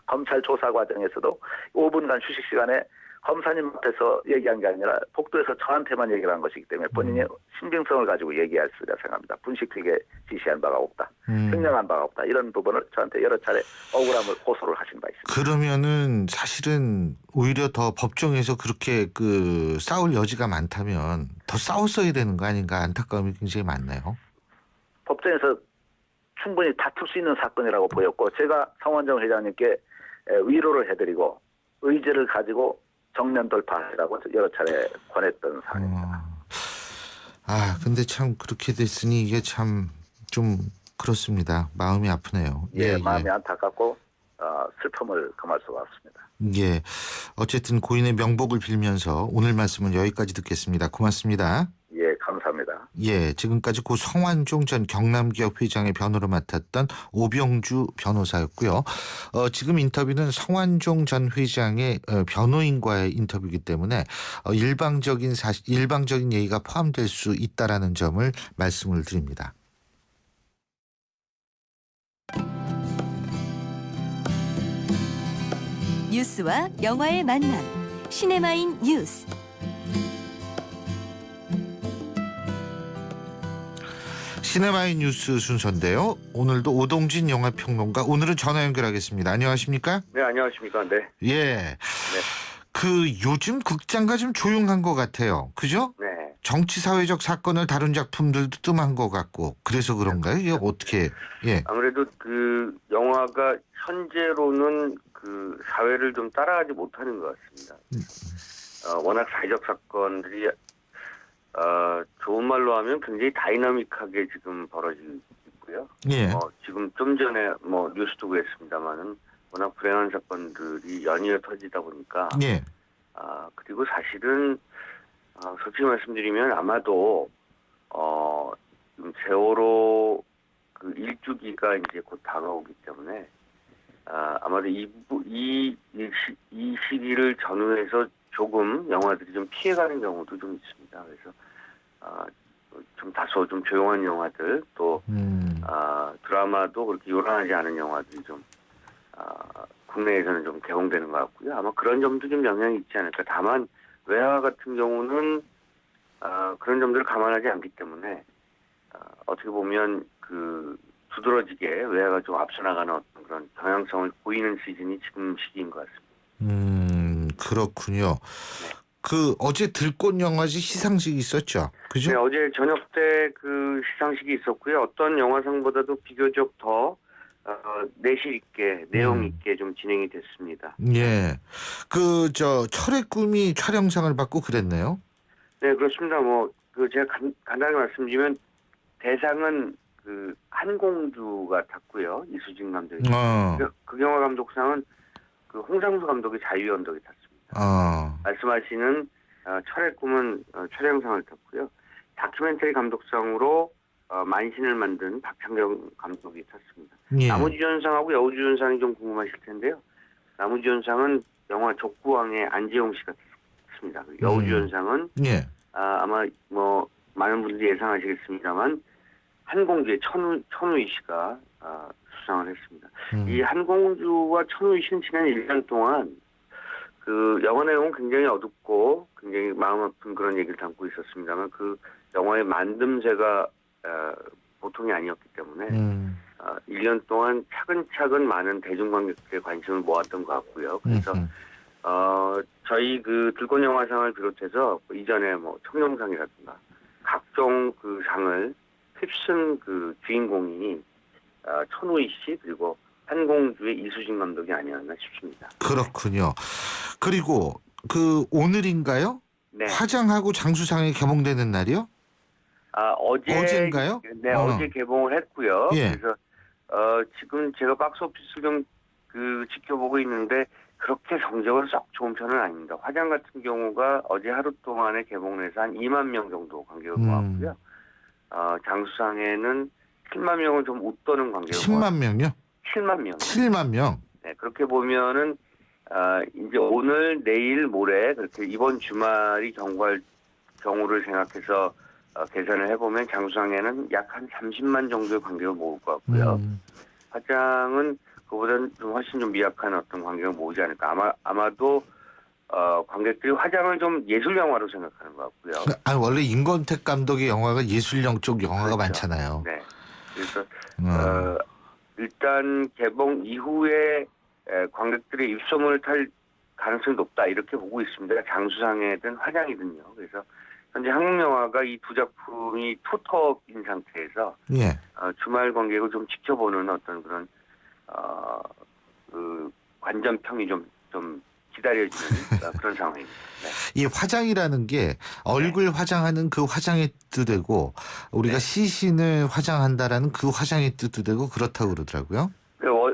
검찰 조사 과정에서도 5분간 휴식 시간에 검사님 앞에서 얘기한 게 아니라 복도에서 저한테만 얘기를 한 것이기 때문에 본인이 신빙성을 가지고 얘기할 수 있다 생각합니다. 분식회계 지시한 바가 없다. 횡령한 바가 없다. 이런 부분을 저한테 여러 차례 억울함을 호소를 하신 바 있습니다. 그러면은 사실은 오히려 더 법정에서 그렇게 그 싸울 여지가 많다면 더 싸웠어야 되는 거 아닌가 안타까움이 굉장히 많나요? 법정에서 충분히 다툴 수 있는 사건이라고 보였고 제가 성완종 회장님께 위로를 해드리고 의지를 가지고 정면 돌파하라고 여러 차례 권했던 사안입니다. 근데 참 그렇게 됐으니 이게 참 좀 그렇습니다. 마음이 아프네요. 예, 마음이 안타깝고 슬픔을 금할 수가 없습니다. 예, 어쨌든 고인의 명복을 빌면서 오늘 말씀은 여기까지 듣겠습니다. 고맙습니다. 예, 감사합니다. 예, 지금까지 고 성완종 전 경남기업 회장의 변호를 맡았던 오병주 변호사였고요. 지금 인터뷰는 성완종 전 회장의 변호인과의 인터뷰이기 때문에 일방적인 얘기가 포함될 수 있다라는 점을 말씀을 드립니다. 뉴스와 영화의 만남, 시네마인 뉴스. 시네마인 뉴스 순서인데요. 오늘도 오동진 영화평론가 오늘은 전화 연결하겠습니다. 안녕하십니까? 네, 안녕하십니까? 네. 예. 네. 그 요즘 극장가 좀 조용한 것 같아요. 그죠? 네. 정치 사회적 사건을 다룬 작품들도 뜸한 것 같고 그래서 그런가요? 이게 어떻게? 예. 아무래도 그 영화가 현재로는 그 사회를 좀 따라가지 못하는 것 같습니다. 워낙 사회적 사건들이 좋은 말로 하면 굉장히 다이나믹하게 지금 벌어지고 있고요. 예. 지금 좀 전에 뭐 뉴스도 그랬습니다만은 워낙 불행한 사건들이 연이어 터지다 보니까 예. 그리고 사실은 솔직히 말씀드리면 아마도 지금 세월호 그 일주기가 이제 곧 다가오기 때문에 아마도 이 시기를 전후해서 조금 영화들이 좀 피해가는 경우도 좀 있습니다. 그래서 좀 다소 좀 조용한 영화들 또 드라마도 그렇게 요란하지 않은 영화들이 좀 국내에서는 좀 개봉되는 것 같고요. 아마 그런 점도 좀 영향이 있지 않을까. 다만 외화 같은 경우는 그런 점들을 감안하지 않기 때문에 어떻게 보면 그 두드러지게 외화가 좀 앞서 나가는 어떤 그런 경향성을 보이는 시즌이 지금 시기인 것 같습니다. 그렇군요. 네. 그 어제 들꽃 영화제 시상식이 있었죠, 그죠? 네, 어제 저녁 때 그 시상식이 있었고요. 어떤 영화상보다도 비교적 더 내실 있게 내용 있게 좀 진행이 됐습니다. 예. 그 철의 꿈이 촬영상을 받고 그랬네요. 네, 그렇습니다. 뭐 그 제가 간단하게 말씀드리면 대상은 그 한공주가 탔고요. 이수진 감독이. 그 영화 감독상은 그 홍상수 감독이 자유연덕이 탔습니다. 말씀하시는 철의 꿈은 촬영상을 탔고요. 다큐멘터리 감독상으로 만신을 만든 박찬경 감독이 탔습니다. 예. 나무주연상하고 여우주연상이 좀 궁금하실 텐데요. 나무주연상은 영화 족구왕의 안재홍 씨가 탔습니다. 여우주연상은 예. 아마 뭐 많은 분들이 예상하시겠습니다만 한공주의 천우희 씨가 수상을 했습니다. 이 한공주와 천우희 씨는 지난 1년 동안 그 영화 내용은 굉장히 어둡고 굉장히 마음 아픈 그런 얘기를 담고 있었습니다만 그 영화의 만듦새가 보통이 아니었기 때문에 1년 동안 차근차근 많은 대중관객들의 관심을 모았던 것 같고요. 그래서 저희 그 들꽃 영화상을 비롯해서 이전에 뭐 청룡상이라든가 각종 그 상을 휩쓴 그 주인공이 천우희 씨 그리고 한공주의 이수진 감독이 아니었나 싶습니다. 그렇군요. 그리고 그 오늘인가요? 네. 화장하고 장수상이 개봉되는 날이요? 어제인가요? 네, 어제 개봉을 했고요. 예. 그래서 지금 제가 박스오피스를 좀 그 지켜보고 있는데 그렇게 성적은 썩 좋은 편은 아닙니다. 화장 같은 경우가 어제 하루 동안에 개봉해서 한 2만 명 정도 관객을 모았고요. 장수상에는 7만 명을 좀 웃도는 관객을 10만 명요? 7만 명. 7만 명. 네, 그렇게 보면은 이제 오늘, 내일, 모레 그렇게 이번 주말이 경과할 경우를 생각해서 계산을 해보면 장수상에는 약 한 30만 정도의 관객을 모을 것 같고요. 화장은 그보다는 좀 훨씬 좀 미약한 어떤 관객을 모으지 않을까. 아마도 관객들이 화장을 좀 예술 영화로 생각하는 것 같고요. 원래 임권택 감독의 영화가 예술영 쪽 영화가 그렇죠. 많잖아요. 네. 그래서 일단 개봉 이후에 관객들의 입소문을 탈 가능성이 높다 이렇게 보고 있습니다. 장수상이든 화장이든요. 그래서 현재 한국 영화가 이 두 작품이 투톱인 상태에서 예. 주말 관객을 좀 지켜보는 어떤 그런 그 관전평이 좀 기다려지는 그런 상황입니다. 네. 이 화장이라는 게 얼굴 화장하는 그 화장의 뜻이고 우리가 시신을 화장한다라는 그 화장의 뜻도 되고 그렇다고 그러더라고요.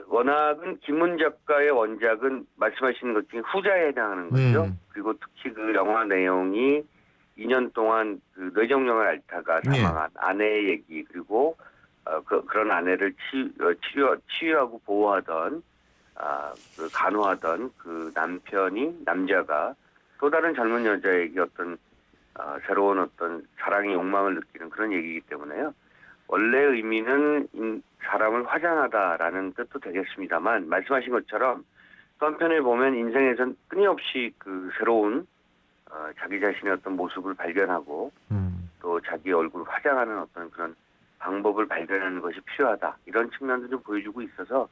워낙은 김문 작가의 원작은 말씀하시는 것 중에 후자에 해당하는 거죠. 그리고 특히 그 영화 내용이 2년 동안 그 뇌정령을 앓다가 사망한 아내의 얘기 그리고 그런 아내를 치유하고 보호하던 그 간호하던 그 남자가 또 다른 젊은 여자에게 어떤 새로운 어떤 사랑의 욕망을 느끼는 그런 얘기이기 때문에요. 원래 의미는 사람을 화장하다라는 뜻도 되겠습니다만 말씀하신 것처럼 또 한편에 보면 인생에선 끊임없이 그 새로운 자기 자신의 어떤 모습을 발견하고 또 자기 얼굴을 화장하는 어떤 그런 방법을 발견하는 것이 필요하다. 이런 측면도 좀 보여주고 있어서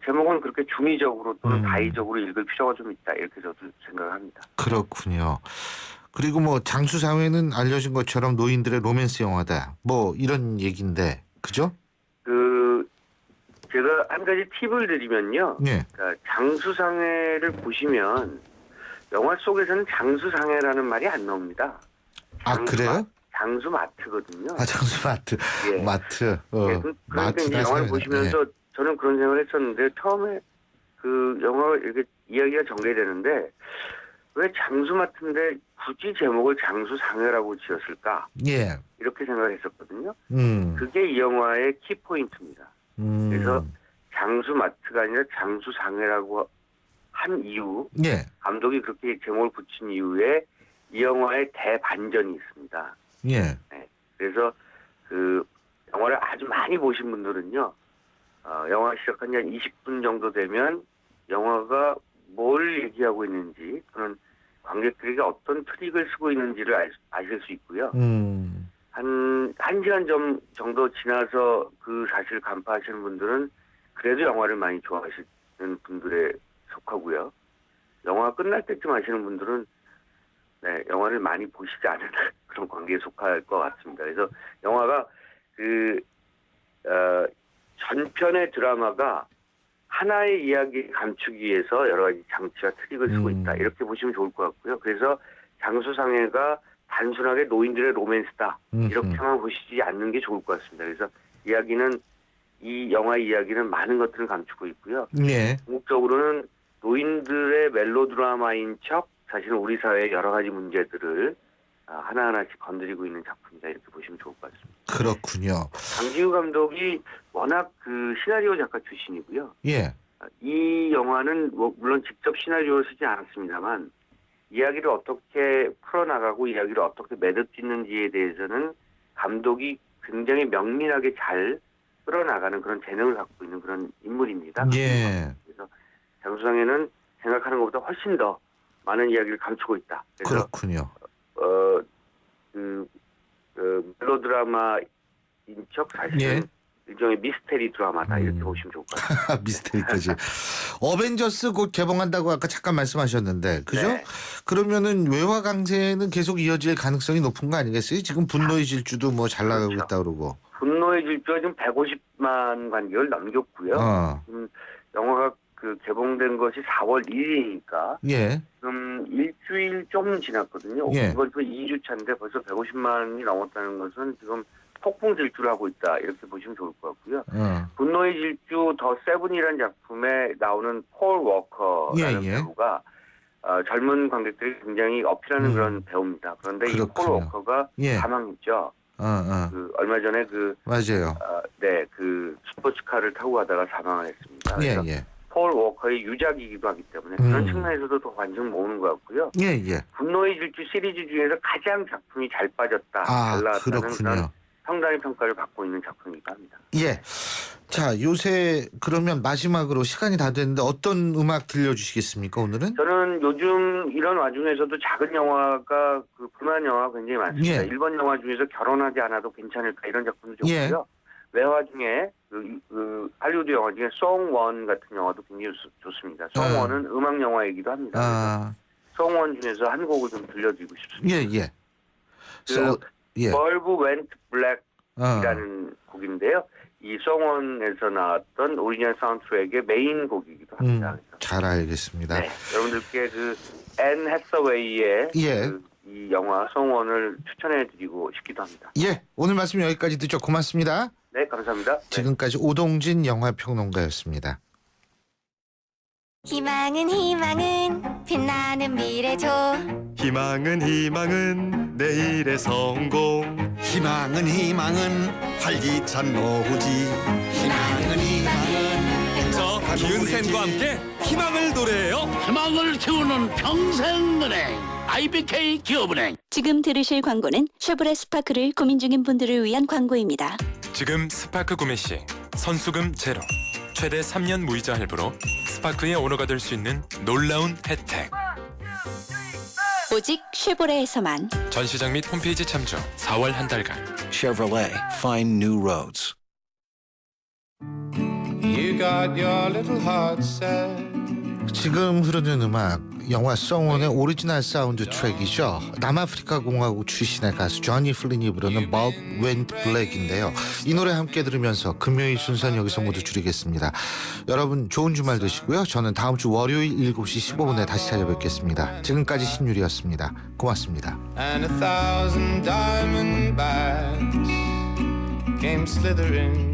제목은 그렇게 중의적으로 또는 다의적으로 읽을 필요가 좀 있다. 이렇게 저도 생각을 합니다. 그렇군요. 그리고 뭐 장수상회는 알려진 것처럼 노인들의 로맨스 영화다. 뭐 이런 얘기인데 그죠? 제가 한 가지 팁을 드리면요. 예. 그러니까 장수상회를 보시면 영화 속에서는 장수상회라는 말이 안 나옵니다. 아, 그래요? 장수 마트거든요. 아, 장수 마트. 예. 마트. 그러니까 이제 영화를 보시면서 저는 그런 생각을 했었는데 처음에 그 영화가 이렇게 이야기가 전개되는데 왜 장수 마트인데 굳이 제목을 장수상해라고 지었을까? 예. 이렇게 생각을 했었거든요. 음. 그게 이 영화의 키포인트입니다. 그래서 장수 마트가 아니라 장수상해라고 한 이유, 예. 감독이 그렇게 제목을 붙인 이유에 이 영화의 대반전이 있습니다. 예. 네. 그래서 그 영화를 아주 많이 보신 분들은요, 영화 시작한 지 한 20분 정도 되면 영화가 뭘 얘기하고 있는지 또는 관객들에게 어떤 트릭을 쓰고 있는지를 아실 수 있고요. 한 시간 정도 지나서 그 사실을 간파하시는 분들은 그래도 영화를 많이 좋아하시는 분들에 속하고요. 영화 끝날 때쯤 하시는 분들은 네, 영화를 많이 보시지 않은 그런 관계에 속할 것 같습니다. 그래서 영화가 전편의 드라마가 하나의 이야기를 감추기 위해서 여러 가지 장치와 트릭을 쓰고 있다. 이렇게 보시면 좋을 것 같고요. 그래서 장수상해가 단순하게 노인들의 로맨스다. 이렇게만 보시지 않는 게 좋을 것 같습니다. 그래서 이 영화의 이야기는 많은 것들을 감추고 있고요. 예. 궁극적으로는 노인들의 멜로드라마인 척 사실은 우리 사회의 여러 가지 문제들을 하나하나씩 건드리고 있는 작품이다. 이렇게 보시면 좋을 것 같습니다. 그렇군요. 강지우 감독이 워낙 그 시나리오 작가 출신이고요. 예. 이 영화는 물론 직접 시나리오를 쓰지 않았습니다만 이야기를 어떻게 풀어나가고 이야기를 어떻게 매듭짓는지에 대해서는 감독이 굉장히 명민하게 잘 끌어나가는 그런 재능을 갖고 있는 그런 인물입니다. 예. 그래서 장수상해는 생각하는 것보다 훨씬 더 많은 이야기를 감추고 있다. 그래서 그렇군요. 멜로드라마인 척 사실은 예. 일종의 미스테리 드라마다 이렇게 보시면 좋을 것 같아요. 미스테리까지. 어벤져스 곧 개봉한다고 아까 잠깐 말씀하셨는데, 그죠? 네. 그러면은 외화 강세는 계속 이어질 가능성이 높은 거 아니겠어요? 지금 분노의 질주도 뭐 잘 나가고 그렇죠. 있다 그러고. 분노의 질주가 지금 150만 관객을 넘겼고요. 지금 영화가 그 개봉된 것이 4월 1일이니까 예. 지금 일주일 좀 지났거든요. 예. 이번 주 2주 차인데 벌써 150만이 넘었다는 것은 지금 폭풍 질주를 하고 있다. 이렇게 보시면 좋을 것 같고요. 분노의 질주 더 세븐이라는 작품에 나오는 폴 워커라는 배우가 젊은 관객들이 굉장히 어필하는 그런 배우입니다. 그런데 이 폴 워커가 사망했죠. 그 얼마 전에 맞아요. 네, 그 스포츠카를 타고 가다가 사망을 했습니다. 그래서 폴 워커의 유작이기도 하기 때문에 그런 측면에서도 더 관심 모으는 것 같고요. 분노의 질주 시리즈 중에서 가장 작품이 잘 빠졌다, 잘 나왔다는 그런 상당히 평가를 받고 있는 작품이기도 합니다. 예. 자, 요새 그러면 마지막으로 시간이 다 됐는데 어떤 음악 들려주시겠습니까, 오늘은? 저는 요즘 이런 와중에서도 작은 영화가 불만 영화가 굉장히 많습니다. 일본 영화 중에서 결혼하지 않아도 괜찮을까 이런 작품도 좋고요. 외화 중에 할리우드 영화 중에 송원 같은 영화도 굉장히 좋습니다. 송원은 음악 영화이기도 합니다. 송원 중에서 한 곡을 좀 들려드리고 싶습니다. Bulb Went Black이라는 곡인데요. 이 송원에서 나왔던 오리지널 사운드트랙의 메인 곡이기도 합니다. 잘 알겠습니다. 네, 여러분들께 앤 해서웨이의 이 영화 송원을 추천해드리고 싶기도 합니다. 예, 오늘 말씀 여기까지 듣죠. 고맙습니다. 네, 감사합니다. 지금까지 오동진 영화평론가였습니다. 희망은 빛나는 미래죠. 희망은 내일의 성공. 희망은 활기찬 노후지. 희망은 저 기은센과 함께 희망을 노래해요. 희망을 키우는 평생은행 IBK 기업은행. 지금 들으실 광고는 쉐보레 스파크를 고민 중인 분들을 위한 광고입니다. 지금 스파크 구매 시 선수금 제로, 최대 3년 무이자 할부로 스파크의 오너가 될 수 있는 놀라운 혜택. 오직 쉐보레에서만. 전시장 및 홈페이지 참조 4월 한 달간. Chevrolet, find new roads. 지금 흐르는 음악 영화 성원의 오리지널 사운드 트랙이죠. 남아프리카 공화국 출신의 가수 조니 플린이 부르는 Bulb Went Black인데요. 이 노래 함께 들으면서 금요일 순서는 여기서 모두 줄이겠습니다. 여러분 좋은 주말 되시고요. 저는 다음 주 월요일 7시 15분에 다시 찾아뵙겠습니다. 지금까지 신유리였습니다. 고맙습니다. And 1,000 diamond bags came slithering